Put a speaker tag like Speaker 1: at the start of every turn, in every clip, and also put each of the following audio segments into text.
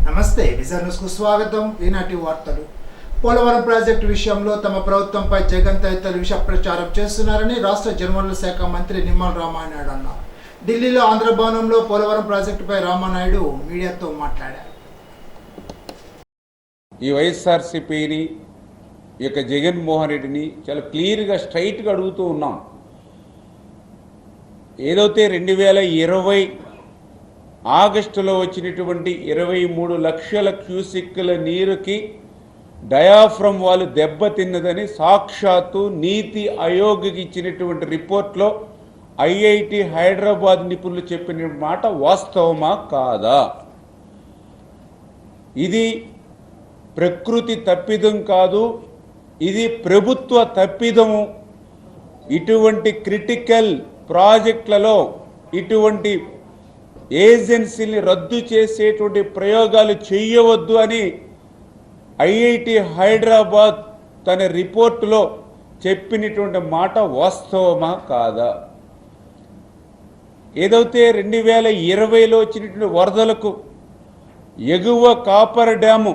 Speaker 1: నమస్తే vision news కు స్వాగతం. ఈనాటి వార్తలు. పోలవరం ప్రాజెక్టు విషయంలో తమ ప్రభుత్వంపై జగన్ తదితరులు విష ప్రచారం చేస్తున్నారని రాష్ట్ర జలవనరుల శాఖ మంత్రి నిమ్మల రామానాయుడు అన్నారు. ఢిల్లీలో ఆంధ్ర భవనంలో పోలవరం ప్రాజెక్టుపై రామానాయుడు మీడియాతో మాట్లాడారు.
Speaker 2: ఈ వైఎస్ఆర్సీపీని జగన్మోహన్ రెడ్డిని చాలా క్లియర్గా స్ట్రైట్గా అడుగుతూ ఉన్నాం. ఏదైతే 2020 ఆగస్టులో వచ్చినటువంటి 23 లక్షల క్యూసిక్ల నీరుకి డయాఫ్రమ్ వాళ్ళు దెబ్బతిన్నదని సాక్షాత్తు నీతి ఆయోగ్కి ఇచ్చినటువంటి రిపోర్ట్లో ఐఐటి హైదరాబాద్ నిపుణులు చెప్పిన మాట వాస్తవమా కాదా? ఇది ప్రకృతి తప్పిదం కాదు, ఇది ప్రభుత్వ తప్పిదము. ఇటువంటి క్రిటికల్ ప్రాజెక్టులలో ఇటువంటి ఏజెన్సీని రద్దు చేసేటువంటి ప్రయోగాలు చేయవద్దు అని ఐఐటి హైదరాబాద్ తన రిపోర్టులో చెప్పినటువంటి మాట వాస్తవమా కాదా? ఏదైతే 2020లో వచ్చినటువంటి వరదలకు ఎగువ కాపర్ డ్యాము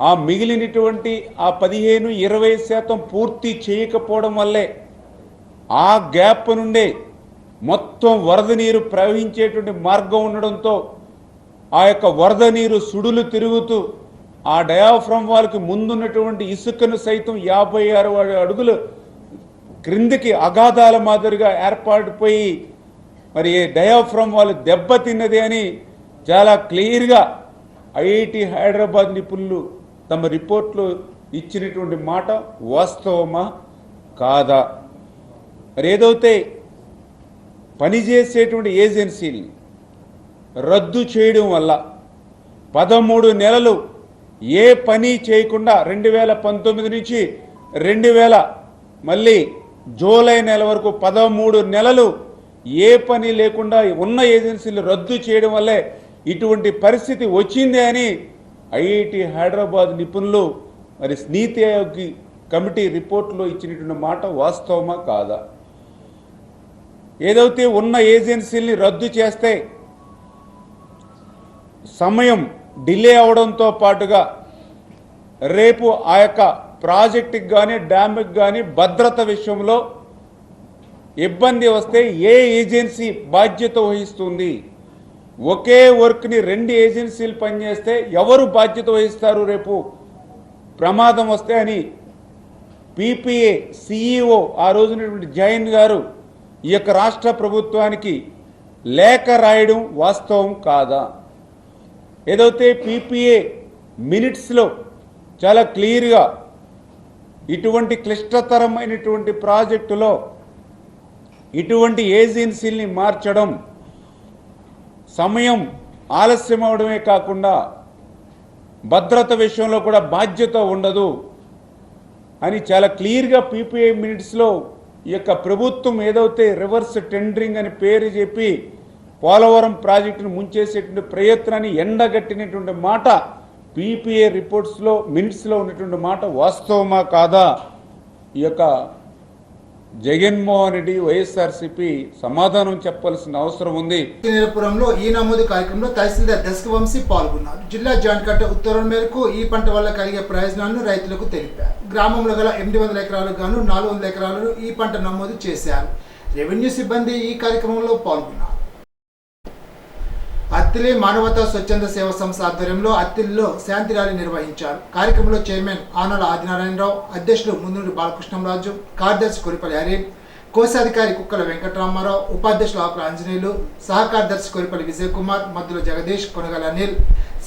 Speaker 2: ఆ మిగిలినటువంటి ఆ 15-20% పూర్తి చేయకపోవడం వల్లే ఆ గ్యాప్ నుండే మొత్తం వరద నీరు ప్రవహించేటువంటి మార్గం ఉండడంతో ఆ యొక్క వరద నీరు సుడులు తిరుగుతూ ఆ డయాఫ్రమ్ వాళ్ళకి ముందున్నటువంటి ఇసుకను సైతం 56 అడుగులు క్రిందికి అగాధాల మాదిరిగా ఏర్పాటుపోయి మరి డయాఫ్రమ్ వాళ్ళు దెబ్బతిన్నది అని చాలా క్లియర్గా ఐఐటి హైదరాబాద్ నిపుణులు తమ రిపోర్ట్లో ఇచ్చినటువంటి మాట వాస్తవమా కాదా? మరి ఏదైతే పనిచేసేటువంటి ఏజెన్సీని రద్దు చేయడం వల్ల 13 నెలలు ఏ పని చేయకుండా 2019 నుంచి 2000 మళ్ళీ జూలై నెల వరకు 13 నెలలు ఏ పని లేకుండా ఉన్న ఏజెన్సీలు రద్దు చేయడం వల్లే ఇటువంటి పరిస్థితి వచ్చింది అని ఐఐటి హైదరాబాద్ నిపుణులు మరి నీతి ఆయోగ్ కమిటీ రిపోర్ట్లో ఇచ్చినటువంటి మాట వాస్తవమా కాదా? ఏదైతే ఉన్న ఏజెన్సీల్ని రద్దు చేస్తే సమయం డిలే అవడంతో పాటుగా రేపు ఆ యొక్క ప్రాజెక్టుకి కానీ డ్యామ్కి కానీ భద్రత విషయంలో ఇబ్బంది వస్తే ఏ ఏజెన్సీ బాధ్యత వహిస్తుంది? ఒకే వర్క్ని 2 ఏజెన్సీలు పనిచేస్తే ఎవరు బాధ్యత వహిస్తారు రేపు ప్రమాదం వస్తే అని పీపీఏ సిఈఓ ఆ రోజునటువంటి జైన్ గారు ఈ యొక్క రాష్ట్ర ప్రభుత్వానికి లేఖ రాయడం వాస్తవం కాదా? ఏదైతే పీపీఏ మినిట్స్లో చాలా క్లియర్గా ఇటువంటి క్లిష్టతరమైనటువంటి ప్రాజెక్టులో ఇటువంటి ఏజెన్సీల్ని మార్చడం సమయం ఆలస్యం అవడమే కాకుండా భద్రత విషయంలో కూడా బాధ్యత ఉండదు అని చాలా క్లియర్గా పీపీఐ మినిట్స్లో ఈ యొక్క ప్రభుత్వం ఏదైతే రివర్స్ టెండరింగ్ అని పేరు చెప్పి పోలవరం ప్రాజెక్టును ముంచేసేటువంటి ప్రయత్నాన్ని ఎండగట్టినటువంటి మాట పీపీఏ రిపోర్ట్స్లో మినిట్స్లో ఉన్నటువంటి మాట వాస్తవమా కాదా? ఈ యొక్క జగన్మోహన్ రెడ్డి వైఎస్ఆర్సీపీ సమాధానం చెప్పాల్సిన అవసరం ఉంది.
Speaker 1: పురంలో ఈ నమోదు కార్యక్రమంలో తహసీల్దార్ దశకవంశీ పాల్గొన్నారు. జిల్లా జాయింట్ కలెక్టర్ ఉత్తర్వుల మేరకు ఈ పంట వల్ల కలిగే ప్రయోజనాలను రైతులకు తెలిపారు. గ్రామంలో గల 800 ఎకరాలకు గాను 400 ఎకరాలను ఈ పంట నమోదు చేశారు. రెవెన్యూ సిబ్బంది ఈ కార్యక్రమంలో పాల్గొన్నారు. అత్తిలి మానవతా స్వచ్ఛంద సేవా సంస్థ ఆధ్వర్యంలో అత్తిలిలో శాంతి ర్యాలీ నిర్వహించారు. కార్యక్రమంలో చైర్మన్ ఆనల ఆదినారాయణరావు, అధ్యక్షులు ముందూరి బాలకృష్ణరాజు, కార్యదర్శి కొరిపల్లి హరి, కోశాధికారి కుక్కల వెంకటరామారావు, ఉపాధ్యక్షులు ఆకుల ఆంజనేయులు, సహకార్యదర్శి కొరిపల్లి విజయ్ కుమార్, మద్దుల జగదీష్, కొనగల అనిల్,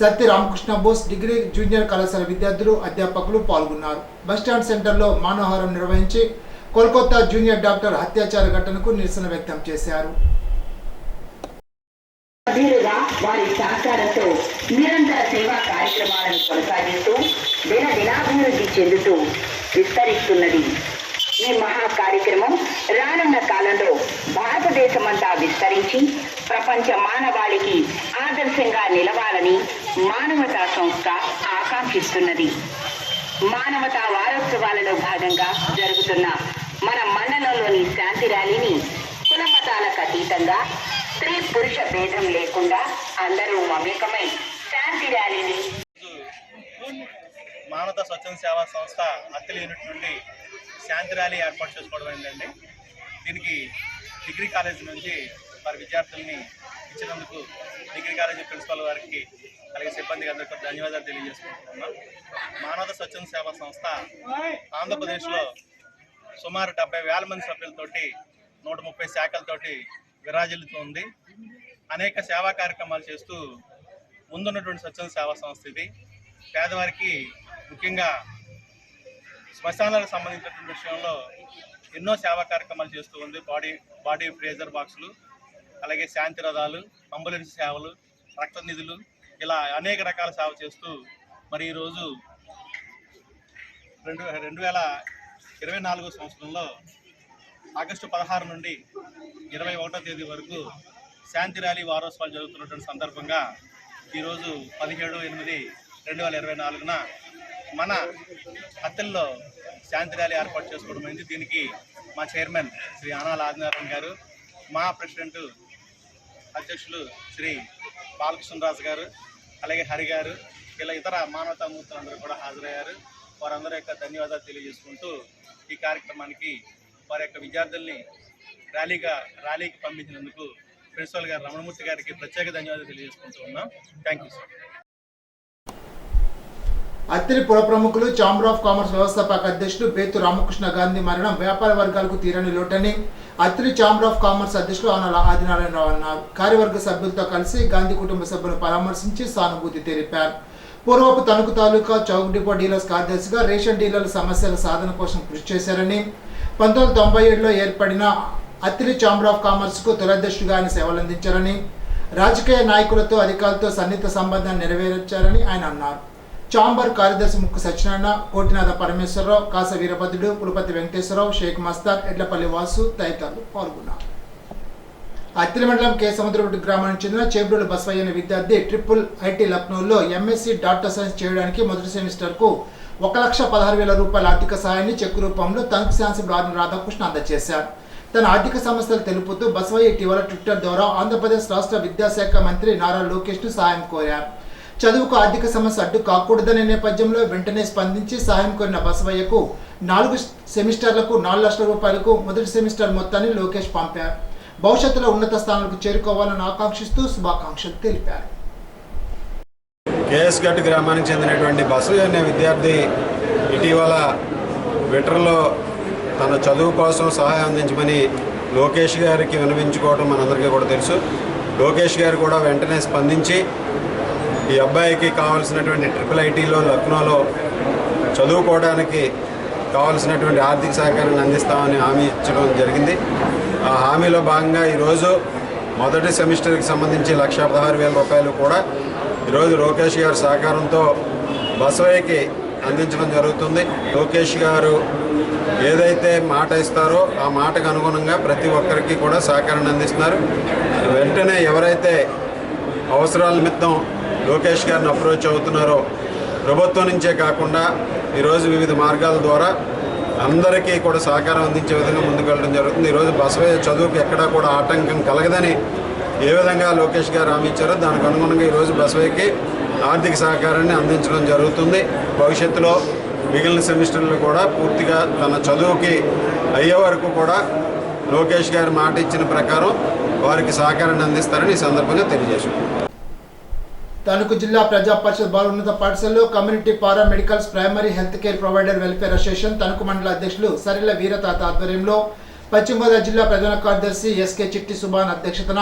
Speaker 1: సత్య రామకృష్ణ బోస్, డిగ్రీ జూనియర్ కళాశాల విద్యార్థులు, అధ్యాపకులు పాల్గొన్నారు. బస్టాండ్ సెంటర్లో మానవహారం నిర్వహించి కోల్కతా జూనియర్ డాక్టర్ హత్యాచార ఘటనకు నిరసన వ్యక్తం చేశారు.
Speaker 3: వారి సహకారంతో నిరంతర సేవా కార్యక్రమాలను కొనసాగిస్తూ దినాభివృద్ధి చెందుతూ విస్తరిస్తున్నది. ఈ మహా కార్యక్రమం రానున్న కాలంలో భారతదేశమంతా విస్తరించి ప్రపంచ మానవాళికి ఆదర్శంగా నిలవాలని మానవతా సంస్థ ఆకాంక్షిస్తున్నది. మానవతా వారోత్సవాలలో భాగంగా జరుగుతున్న మన మండలంలోని శాంతి ర్యాలీని కుల మతాలకు అతీతంగా స్త్రీ పురుష భేదం లేకుండా అందరూ మమేకమై శాంతి ర్యాలీని
Speaker 4: మానవతా స్వచ్ఛంద సేవా సంస్థ అత్తిలి యూనిట్ నుండి శాంతి ర్యాలీ ఏర్పాటు చేసుకోవడం అయిందండి. దీనికి డిగ్రీ కాలేజీ నుంచి వారి విద్యార్థుల్ని ఇచ్చినందుకు డిగ్రీ కాలేజీ ప్రిన్సిపల్ వారికి అలాగే సిబ్బందికి అందరికీ ధన్యవాదాలు తెలియజేసుకుంటున్నాం. మానవతా స్వచ్ఛంద సేవా సంస్థ ఆంధ్రప్రదేశ్లో సుమారు 70,000 మంది సభ్యులతోటి 130 శాఖలతోటి విరాజిల్లుతుంది. అనేక సేవా కార్యక్రమాలు చేస్తూ ముందున్నటువంటి స్వచ్ఛంద సేవా సంస్థ ఇది. పేదవారికి ముఖ్యంగా శ్మశానాలకు సంబంధించినటువంటి విషయంలో ఎన్నో సేవా కార్యక్రమాలు చేస్తూ ఉంది. బాడీ ఫ్రీజర్ బాక్సులు, అలాగే శాంతి రథాలు, అంబులెన్స్ సేవలు, రక్త నిధులు, ఇలా అనేక రకాల సేవ చేస్తూ మరి ఈరోజు 2024 సంవత్సరంలో ఆగస్టు 16 నుండి 21వ తేదీ వరకు శాంతి ర్యాలీ వారోత్సవాలు జరుగుతున్నటువంటి సందర్భంగా ఈరోజు 17/8/2024 మన అత్తిల్లో శాంతి ర్యాలీ ఏర్పాటు చేసుకోవడం అయింది. దీనికి మా చైర్మన్ శ్రీ ఆనాల ఆదినారాయణ గారు, మా ప్రెసిడెంట్ అధ్యక్షులు శ్రీ బాలకృష్ణరాజు గారు, అలాగే హరి గారు, ఇలా ఇతర మానవతామూర్తులందరూ కూడా హాజరయ్యారు. వారందరూ యొక్క ధన్యవాదాలు తెలియజేసుకుంటూ ఈ కార్యక్రమానికి వారి యొక్క విద్యార్థుల్ని ర్యాలీకి పంపించినందుకు ప్రిన్సిపల్ గారు రమణమూర్తి గారికి ప్రత్యేక ధన్యవాదాలు తెలియజేసుకుంటూ ఉన్నాం. Thank you sir.
Speaker 1: అత్తిలి పుర ప్రముఖులు ఛాంబర్ ఆఫ్ కామర్స్ వ్యవస్థాపక అధ్యక్షుడు బేతు రామకృష్ణ గాంధీ మరణం వ్యాపార వర్గాలకు తీరని లోటని అత్తిలి ఛాంబర్ ఆఫ్ కామర్స్ అధ్యక్షుడు ఆనాల ఆదినారాయణరావు అన్నారు. కార్యవర్గ సభ్యులతో కలిసి గాంధీ కుటుంబ సభ్యులను పరామర్శించి సానుభూతి తెలిపారు. పూర్వపు తణుకు తాలూకా చౌక్ డిపో డీలర్స్ కార్యదర్శిగా రేషన్ డీలర్ల సమస్యల సాధన కోసం కృషి చేశారని, 1997లో ఏర్పడిన అత్తిలి ఛాంబర్ ఆఫ్ కామర్స్కు తొలధ్యక్షుడిగా ఆయన సేవలందించారని, రాజకీయ నాయకులతో అధికారులతో సన్నిహిత సంబంధాన్ని నెరవేర్చారని ఆయన అన్నారు. ఛాంబర్ కార్యదర్శి ముక్కు సత్యనారాయణ, కోటినాథ పరమేశ్వరరావు, కాస వీరభద్రుడు, పులపతి వెంకటేశ్వరరావు, షేక్ మస్తాన్, ఎడ్లపల్లి వాసు తదితరులు పాల్గొన్నారు. అత్తిలి మండలం కే సముద్రగుట్టు గ్రామానికి చెందిన చేబ్రోలు బసవయ్య అనే విద్యార్థి IIIT లక్నోలో MSc డాటా సైన్స్ చేయడానికి మొదటి సెమిస్టర్కు 1,16,000 రూపాయల ఆర్థిక సాయాన్ని చెక్ రూపంలో తణుకు శాసనసభ్యుడు ఆర్ రాధాకృష్ణ అందజేశారు. తన ఆర్థిక సమస్యలు తెలుపుతూ బసవయ్య ఇటీవల ట్విట్టర్ ద్వారా ఆంధ్రప్రదేశ్ రాష్ట్ర విద్యాశాఖ మంత్రి నారా లోకేష్ను సహాయం కోరారు. చదువుకు ఆర్థిక సమస్య అడ్డు కాకూడదనే నేపథ్యంలో వెంటనే స్పందించి సహాయం కోరిన బసవయ్యకు 4 సెమిస్టర్లకు 4 లక్షల రూపాయలకు మొదటి సెమిస్టర్ మొత్తాన్ని లోకేష్ పంపారు. భవిష్యత్తులో ఉన్నత స్థానాలకు చేరుకోవాలని ఆకాంక్షిస్తూ శుభాకాంక్షలు తెలిపారు.
Speaker 5: కేఎస్ గట్టు గ్రామానికి చెందినటువంటి బసవయ్య అనే విద్యార్థి ఇటీవల ట్విట్టర్లో తన చదువు కోసం సహాయం అందించమని లోకేష్ గారికి విన్నవించుకోవడం మనందరికీ కూడా తెలుసు. లోకేష్ గారు కూడా వెంటనే స్పందించి ఈ అబ్బాయికి కావాల్సినటువంటి IIITలో లక్నోలో చదువుకోవడానికి కావాల్సినటువంటి ఆర్థిక సహకారాన్ని అందిస్తామని హామీ ఇచ్చడం జరిగింది. ఆ హామీలో భాగంగా ఈరోజు మొదటి సెమిస్టర్కి సంబంధించి 1,16,000 రూపాయలు కూడా ఈరోజు లోకేష్ గారి సహకారంతో బసవయ్యకి అందించడం జరుగుతుంది. లోకేష్ గారు ఏదైతే మాట ఇస్తారో ఆ మాటకు అనుగుణంగా ప్రతి ఒక్కరికి కూడా సహకారాన్ని అందిస్తున్నారు. వెంటనే ఎవరైతే అవసరాల నిమిత్తం లోకేష్ గారిని అప్రోచ్ అవుతున్నారో ప్రభుత్వం నుంచే కాకుండా ఈరోజు వివిధ మార్గాల ద్వారా అందరికీ కూడా సహకారం అందించే విధంగా ముందుకు వెళ్ళడం జరుగుతుంది. ఈరోజు బసవయ్య చదువుకి ఎక్కడా కూడా ఆటంకం కలగదని ఏ విధంగా లోకేష్ గారు హామీ ఇచ్చారో దానికి అనుగుణంగా ఈరోజు బసవయ్యకి ఆర్థిక సహకారాన్ని అందించడం జరుగుతుంది. భవిష్యత్తులో మిగిలిన సెమిస్టర్లు కూడా పూర్తిగా తన చదువుకి అయ్యే వరకు కూడా లోకేష్ గారు మాట ఇచ్చిన ప్రకారం వారికి సహకారాన్ని అందిస్తారని ఈ సందర్భంగా తెలియజేశారు.
Speaker 1: తణుకు జిల్లా ప్రజా పరిషత్ బాలున్నత పాఠశాలలో community para medicals primary health care provider welfare association Tanuku మండల అధ్యక్షులు సరిల వీరతాత ఆధ్వర్యంలో పశ్చిమ గోదావరి జిల్లా ప్రధాన కార్యదర్శి ఎస్కే చిట్టి సుభాన్ అధ్యక్షతన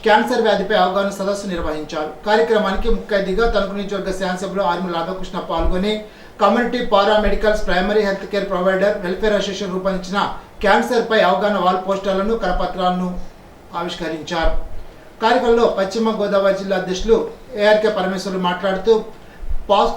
Speaker 1: క్యాన్సర్ వ్యాధిపై అవగాహన సదస్సు నిర్వహించారు. కార్యక్రమానికి ముఖ్య అతిథిగా తణుకు నియోజకవర్గ శాసనసభ్యులు ఆర్మీ రాధాకృష్ణ పాల్గొని community para medicals primary health care provider welfare association రూపొందించిన క్యాన్సర్పై అవగాహన వాల్ పోస్టర్లను కరపత్రాలను ఆవిష్కరించారు. కార్యక్రమంలో పశ్చిమ గోదావరి జిల్లా అధ్యక్షులు ఏఆర్కే పరమేశ్వరులు మాట్లాడుతూ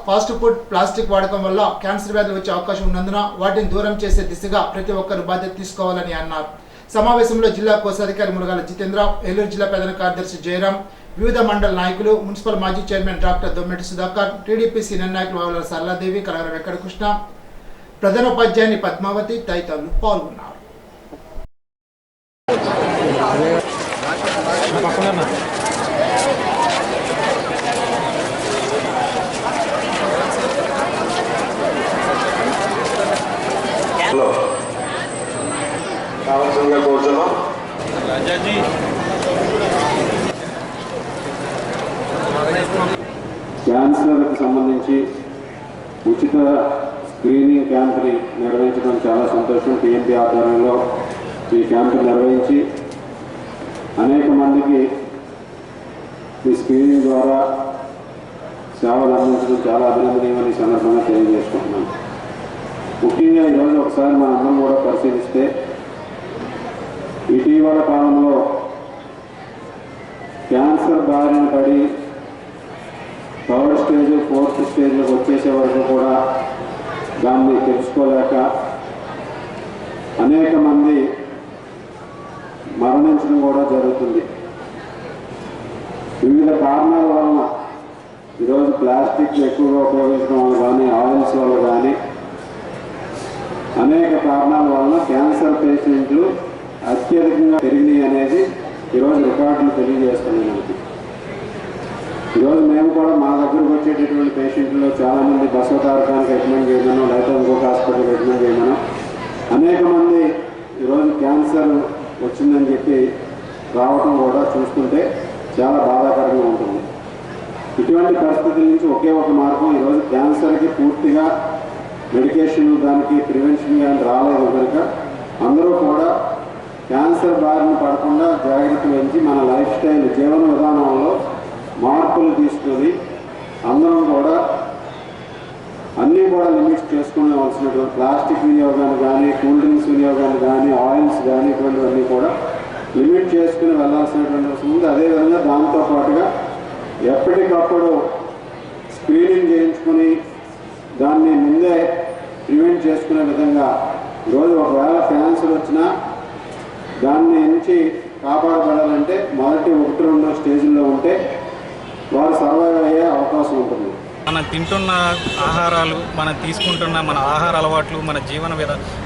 Speaker 1: ఫాస్ట్ ఫుడ్ ప్లాస్టిక్ వాడకం వల్ల క్యాన్సర్ వ్యాధులు వచ్చే అవకాశం ఉన్నందున వాటిని దూరం చేసే దిశగా ప్రతి ఒక్కరు బాధ్యత తీసుకోవాలని అన్నారు. సమావేశంలో జిల్లా కోశాధికారి మురగాల జితేంద్ర, ఏలూరు జిల్లా ప్రధాన కార్యదర్శి జయరాం, వివిధ మండల నాయకులు, మున్సిపల్ మాజీ chairman doctor Dommeti Sudhakar, TDP senior నాయకులు వావుల సరళాదేవి, కలగర వెంకటకృష్ణ, ప్రధానోపాధ్యాయుని పద్మావతి తదితరులు పాల్గొన్నారు.
Speaker 5: క్యాన్సర్కి సంబంధించి ఉచిత స్క్రీనింగ్ క్యాంప్ని నిర్వహించడం చాలా సంతోషం. టీఎంపీ ఆధ్వర్యంలో ఈ క్యాంపు నిర్వహించి అనేక మందికి ఈ స్క్రీనింగ్ ద్వారా సేవలు అందించడం చాలా అభినందనీయమని సందర్భంగా తెలియజేసుకుంటున్నాను. ముఖ్యంగా ఈరోజు ఒకసారి మన అందరం కూడా పరిశీలిస్తే ఇటీవల కాలంలో క్యాన్సర్ బారిన పడి 3rd స్టేజ్ 4th స్టేజ్లోకి వచ్చేసే వరకు కూడా దాన్ని తెలుసుకోలేక అనేక మంది మరణించడం కూడా జరుగుతుంది. వివిధ కారణాల వలన ఈరోజు ప్లాస్టిక్ ఎక్కువగా ఉపయోగించడం వల్ల కానీ, ఆయిల్స్ వల్ల కానీ, అనేక కారణాల వలన క్యాన్సర్ పేషెంట్లు అత్యధికంగా పెరిగినాయి అనేది ఈరోజు రికార్డులు తెలియజేస్తున్నాయి మనకి. ఈరోజు మేము కూడా మా దగ్గరకు వచ్చేటటువంటి పేషెంట్లో చాలామంది బసవతారకానికి రికమెండ్ చేయమను, లేకపోతే ఇంకొక హాస్పిటల్ రికమెండ్ చేయమను, అనేక మంది ఈరోజు క్యాన్సర్ వచ్చిందని చెప్పి రావటం కూడా చూస్తుంటే చాలా బాధాకరంగా ఉంటుంది. ఇటువంటి పరిస్థితుల నుంచి ఒకే ఒక మార్గం, ఈరోజు క్యాన్సర్కి పూర్తిగా మెడికేషన్ దానికి ప్రివెన్షన్ కానీ రాలేదు కనుక అందరూ కూడా క్యాన్సర్ బారిన పడకుండా జాగ్రత్త వహించి మన లైఫ్ స్టైల్ జీవన విధానంలో మార్పులు తీసుకొని అందరం కూడా అన్నీ కూడా లిమిట్స్ చేసుకోవాల్సినటువంటి ప్లాస్టిక్ వినియోగాన్ని కానీ, కూల్ డ్రింక్స్ వినియోగాన్ని కానీ, ఆయిల్స్ కానీ ఇటువంటివన్నీ కూడా లిమిట్ చేసుకుని వెళ్ళాల్సినటువంటి అవసరం ఉంది. అదేవిధంగా దాంతోపాటుగా ఎప్పటికప్పుడు స్క్రీనింగ్ చేయించుకొని దాన్ని ముందే ప్రివెంట్ చేసుకునే విధంగా ఈరోజు ఒకవేళ క్యాన్సర్ వచ్చినా దాన్ని నుంచి కాపాడబడాలంటే మొదటి 1-2 స్టేజ్లో ఉంటే వారు సర్వైవ్ అయ్యే అవకాశం ఉంటుంది.
Speaker 6: మనం తింటున్న ఆహారాలు, మనం తీసుకుంటున్న మన ఆహార అలవాట్లు, మన జీవన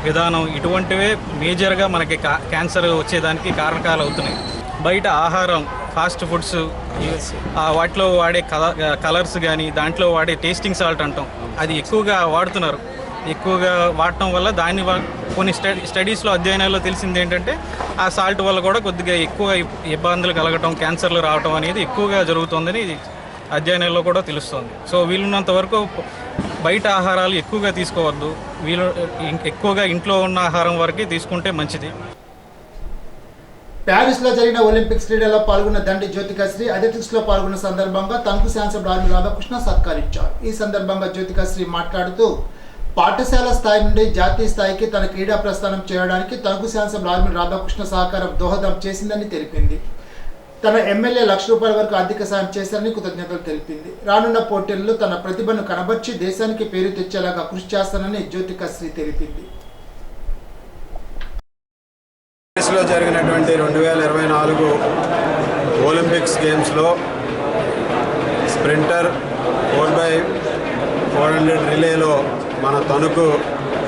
Speaker 6: విధానం ఇటువంటివే మేజర్గా మనకి క్యాన్సర్ వచ్చేదానికి కారకాలు అవుతున్నాయి. బయట ఆహారం, ఫాస్ట్ ఫుడ్స్, వాటిలో వాడే కలర్స్ కానీ, దాంట్లో వాడే టేస్టింగ్ సాల్ట్ అంటాం, అది ఎక్కువగా వాడుతున్నారు. ఎక్కువగా వాడటం వల్ల కొన్ని స్టడీస్లో అధ్యయనాల్లో తెలిసింది ఏంటంటే ఆ సాల్ట్ వల్ల కూడా కొద్దిగా ఎక్కువ ఇబ్బందులు కలగటం, క్యాన్సర్లు రావటం అనేది ఎక్కువగా జరుగుతుందని అధ్యయనాల్లో కూడా తెలుస్తుంది. సో వీలున్నంత వరకు బయట ఆహారాలు ఎక్కువగా తీసుకోవద్దు, ఎక్కువగా ఇంట్లో ఉన్న ఆహారం వరకే తీసుకుంటే మంచిది.
Speaker 1: ప్యారిస్లో జరిగిన ఒలింపిక్స్ క్రీడల్లో పాల్గొన్న దండి జ్యోతికాశ్రీ అథ్లెటిక్స్లో పాల్గొన్న సందర్భంగా తణుకు శాసనసభ్యుడు ఆర్మీ రాధాకృష్ణ సత్కరించారు. ఈ సందర్భంగా జ్యోతికాశ్రీ మాట్లాడుతూ పాఠశాల స్థాయి నుండి జాతీయ స్థాయికి తన క్రీడా ప్రస్థానం చేయడానికి తణుకు శాసనసభ్యుడు ఆర్మీ రాధాకృష్ణ సహకారం దోహదం చేసిందని తెలిపింది. తన ఎమ్మెల్యే ₹1,00,000 వరకు ఆర్థిక సాయం చేశారని కృతజ్ఞతలు తెలిపింది. రానున్న పోటీల్లో తన ప్రతిభను కనబర్చి దేశానికి పేరు తెచ్చేలాగా కృషి చేస్తానని జ్యోతికాశ్రీ తెలిపింది.
Speaker 5: ప్యారిస్లో జరిగినటువంటి 2024 ఒలింపిక్స్ గేమ్స్లో స్ప్రింటర్ 4x400 రిలేలో మన తణుకు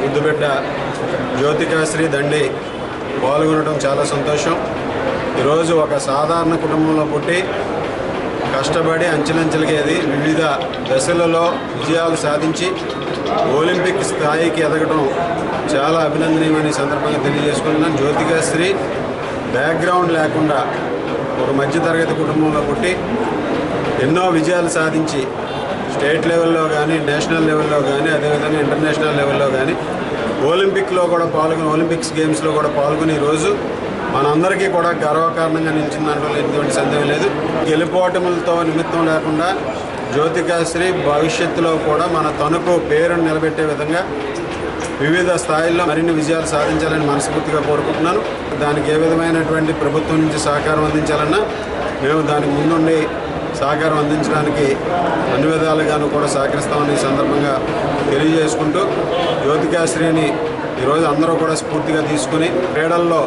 Speaker 5: ముద్దుబిడ్డ జ్యోతికాశ్రీ దండి పాల్గొనడం చాలా సంతోషం. ఈరోజు ఒక సాధారణ కుటుంబంలో పుట్టి కష్టపడి అంచెలంచెలుగా వివిధ దశలలో విజయాలు సాధించి ఒలింపిక్ స్థాయికి ఎదగడం చాలా అభినందనీయమని సందర్భంగా తెలియజేసుకుంటున్నాను. జ్యోతికాశ్రీ బ్యాక్గ్రౌండ్ లేకుండా ఒక మధ్యతరగతి కుటుంబంలో పుట్టి ఎన్నో విజయాలు సాధించి స్టేట్ లెవెల్లో కానీ, నేషనల్ లెవెల్లో కానీ, అదేవిధంగా ఇంటర్నేషనల్ లెవెల్లో కానీ ఒలింపిక్లో కూడా ఒలింపిక్స్ గేమ్స్లో కూడా పాల్గొని ఈరోజు మనందరికీ కూడా గర్వకారణంగా నిలిచిన దాంట్లో ఎటువంటి సందేహం లేదు. గెలుపోటములతో నిమిత్తం లేకుండా జ్యోతికాశ్రీ భవిష్యత్తులో కూడా మన తణుకు పేరును నిలబెట్టే విధంగా వివిధ స్థాయిల్లో మరిన్ని విజయాలు సాధించాలని మనస్ఫూర్తిగా కోరుకుంటున్నాను. దానికి ఏ విధమైనటువంటి ప్రభుత్వం నుంచి సహకారం అందించాలన్నా మేము దానికి ముందుండి సహకారం అందించడానికి అన్ని విధాలుగాను కూడా సహకరిస్తామని ఈ సందర్భంగా తెలియజేసుకుంటూ జ్యోతికాశ్రీని ఈరోజు అందరూ కూడా స్ఫూర్తిగా తీసుకుని క్రీడల్లో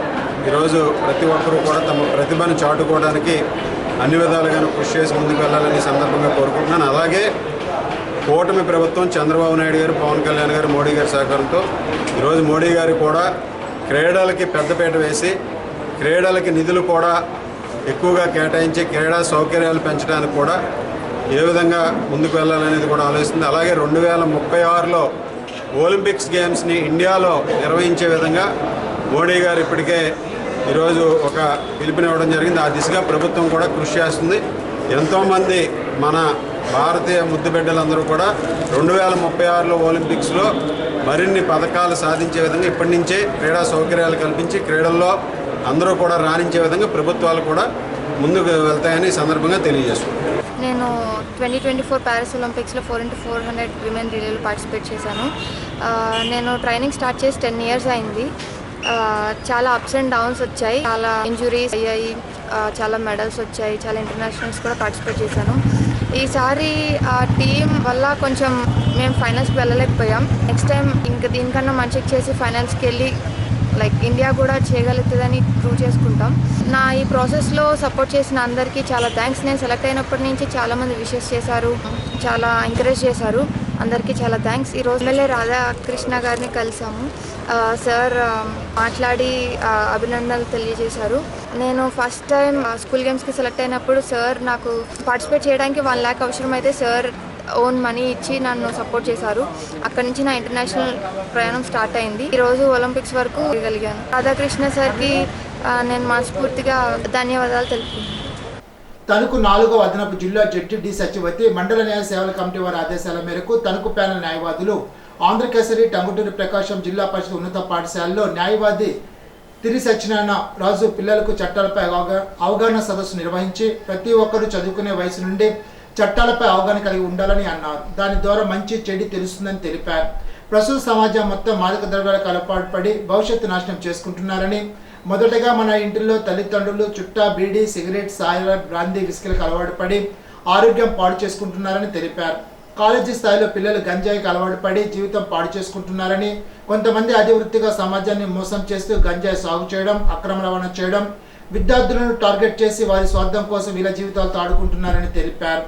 Speaker 5: ఈరోజు ప్రతి ఒక్కరూ కూడా తమ ప్రతిభను చాటుకోవడానికి అన్ని విధాలుగాను కృషి చేసి ముందుకు వెళ్ళాలని సందర్భంగా కోరుకుంటున్నాను. అలాగే కూటమి ప్రభుత్వం చంద్రబాబు నాయుడు గారు, పవన్ కళ్యాణ్ గారు, మోడీ గారి సహకారంతో ఈరోజు మోడీ గారు కూడా క్రీడలకి పెద్దపీట వేసి క్రీడలకి నిధులు కూడా ఎక్కువగా కేటాయించి క్రీడా సౌకర్యాలు పెంచడానికి కూడా ఏ విధంగా ముందుకు వెళ్ళాలనేది కూడా ఆలోచిస్తుంది. అలాగే 2036లో ఒలింపిక్స్ గేమ్స్ని ఇండియాలో నిర్వహించే విధంగా మోడీ గారు ఇప్పటికే ఈరోజు ఒక పిలుపునివ్వడం జరిగింది. ఆ దిశగా ప్రభుత్వం కూడా కృషి చేస్తుంది. ఎంతోమంది మన భారతీయ ముద్దు బిడ్డలందరూ కూడా 2036లో ఒలింపిక్స్లో మరిన్ని పథకాలు సాధించే విధంగా ఇప్పటి నుంచే క్రీడా సౌకర్యాలు కల్పించి క్రీడల్లో అందరూ కూడా రాణించే విధంగా ప్రభుత్వాలు కూడా ముందుకు వెళ్తాయని ఈ సందర్భంగా తెలియజేస్తున్నాను.
Speaker 7: నేను 2024 ప్యారిస్ ఒలింపిక్స్లో 4x400 విమెన్ రిలేలో పార్టిసిపేట్ చేశాను. నేను ట్రైనింగ్ స్టార్ట్ చేసి 10 years అయింది. చాలా అప్స్ అండ్ డౌన్స్ వచ్చాయి, చాలా ఇంజురీస్ అయ్యాయి, చాలా మెడల్స్ వచ్చాయి, చాలా ఇంటర్నేషనల్స్ కూడా పార్టిసిపేట్ చేశాను. ఈసారి ఆ టీం వల్ల కొంచెం మేము ఫైనల్స్కి వెళ్ళలేకపోయాం. నెక్స్ట్ టైం ఇంకా దీనికన్నా మంచిగా చేసి ఫైనల్స్కి వెళ్ళి ఇండియా కూడా చేయగలుగుతుందని ప్రూవ్ చేసుకుంటాం. నా ఈ ప్రాసెస్లో సపోర్ట్ చేసిన అందరికీ చాలా థ్యాంక్స్. నేను సెలెక్ట్ అయినప్పటి నుంచి చాలామంది విషెస్ చేశారు, చాలా ఎంకరేజ్ చేశారు. అందరికీ చాలా థ్యాంక్స్. ఈరోజు ఎమ్మెల్యే రాధాకృష్ణ గారిని కలిసాము. సార్ మాట్లాడి అభినందనలు తెలియజేశారు. నేను ఫస్ట్ టైం స్కూల్ గేమ్స్కి సెలెక్ట్ అయినప్పుడు సార్ నాకు పార్టిసిపేట్ చేయడానికి 1 lakh అవసరమైతే సార్ ఓన్ మనీ ఇచ్చి నన్ను సపోర్ట్ చేశారు. అక్కడి నుంచి నా ఇంటర్నేషనల్ ప్రయాణం స్టార్ట్ అయింది. ఈరోజు ఒలింపిక్స్ వరకు వెళ్ళగలిగాను. రాధాకృష్ణ సార్కి నేను మనస్ఫూర్తిగా ధన్యవాదాలు తెలుపుతున్నాను.
Speaker 1: తణుకు 4వ అదనపు జిల్లా జడ్జి డి సత్యవతి మండల న్యాయ సేవల కమిటీ వారి ఆదేశాల మేరకు తణుకు ప్యానెల్ న్యాయవాదులు ఆంధ్రకేసరి టంగుటూరి ప్రకాశం జిల్లా పరిషత్ ఉన్నత పాఠశాలలో న్యాయవాది తిరి సత్యనారాయణ రాజు పిల్లలకు చట్టాలపై అవగాహన సదస్సు నిర్వహించి ప్రతి ఒక్కరూ చదువుకునే వయసు నుండి చట్టాలపై అవగాహన కలిగి ఉండాలని అన్నారు. దాని ద్వారా మంచి చెడు తెలుస్తుందని తెలిపారు. ప్రస్తుత సమాజం మొత్తం మాదక ద్రవ్యాలకు అలవాటు పడి భవిష్యత్తు నాశనం చేసుకుంటున్నారని, మొదటగా మన ఇంటిలో తల్లిదండ్రులు చుట్టా బీడీ, సిగరెట్, సాయిల, బ్రాందీ, విస్కీలకు అలవాటు పడి ఆరోగ్యం పాడు చేసుకుంటున్నారని తెలిపారు. కాలేజీ స్థాయిలో పిల్లలు గంజాయికి అలవాటు పడి జీవితం పాడు చేసుకుంటున్నారని, కొంతమంది అధివృత్తిగా సమాజాన్ని మోసం చేస్తూ గంజాయి సాగు చేయడం, అక్రమ రవాణా చేయడం, విద్యార్థులను టార్గెట్ చేసి వారి స్వార్థం కోసం వీళ్ళ జీవితాలతో ఆడుకుంటున్నారని తెలిపారు.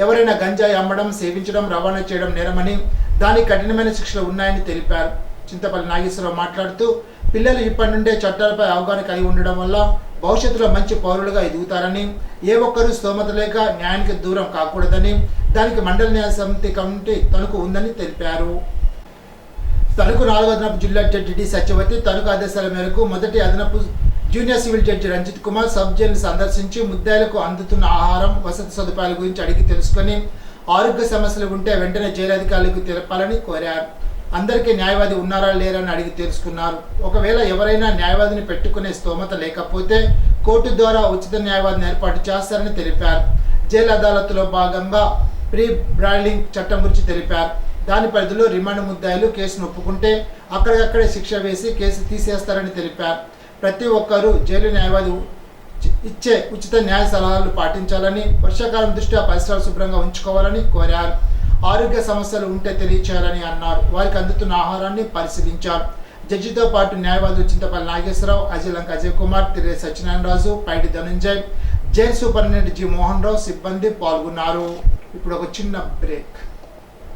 Speaker 1: ఎవరైనా గంజాయి అమ్మడం, సేవించడం, రవాణా చేయడం నేరమని, దానికి కఠినమైన శిక్షలు ఉన్నాయని తెలిపారు. చింతపల్లి నాగేశ్వరరావు మాట్లాడుతూ పిల్లలు ఇప్పటి నుండే చట్టాలపై అవగాహన కలిగి ఉండడం వల్ల భవిష్యత్తులో మంచి పౌరులుగా ఎదుగుతారని, ఏ ఒక్కరూ స్తోమత లేక న్యాయానికి దూరం కాకూడదని, దానికి మండల న్యాయ సమితి కమిటీ తణుకు ఉందని తెలిపారు. తణుకు 4వ అదనపు జిల్లా జడ్జి డి సత్యవతి తణుకు ఆదేశాల మేరకు మొదటి అదనపు junior civil judge Ranjith Kumar sub jail సందర్శించి ముద్దాయిలకు అందుతున్న ఆహారం, వసతి సదుపాయాల గురించి అడిగి తెలుసుకొని ఆరోగ్య సమస్యలు ఉంటే వెంటనే జైలు అధికారులకు తెలపాలని కోరారు. అందరికీ న్యాయవాది ఉన్నారా లేరని అడిగి తెలుసుకున్నారు. ఒకవేళ ఎవరైనా న్యాయవాదిని పెట్టుకునే స్తోమత లేకపోతే కోర్టు ద్వారా ఉచిత న్యాయవాదిని ఏర్పాటు చేస్తారని తెలిపారు. జైలు అదాలత్లో భాగంగా ప్రీ బ్రాయిలింగ్ చట్టం గురించి తెలిపారు. దాని పరిధిలో రిమాండ్ ముద్దాయిలు కేసును ఒప్పుకుంటే అక్కడికక్కడే శిక్ష వేసి కేసు తీసేస్తారని తెలిపారు. ప్రతి ఒక్కరూ జైలు న్యాయవాది ఇచ్చే ఉచిత న్యాయ సలహాలు పాటించాలని, వర్షాకాలం దృష్ట్యా పరిసరాలు శుభ్రంగా ఉంచుకోవాలని కోరారు. ఆరోగ్య సమస్యలు ఉంటే తెలియచేయాలని అన్నారు. వారికి అందుతున్న ఆహారాన్ని పరిశీలించారు. జడ్జితో పాటు న్యాయవాదులు చింతపల్లి నాగేశ్వరరావు, అజలంక అజయ్ కుమార్, తిరే Satyanarayana Raju, Paidi Dhananjay, jail superintendent G Mohan Rao, సిబ్బంది పాల్గొన్నారు. ఇప్పుడు ఒక చిన్న బ్రేక్.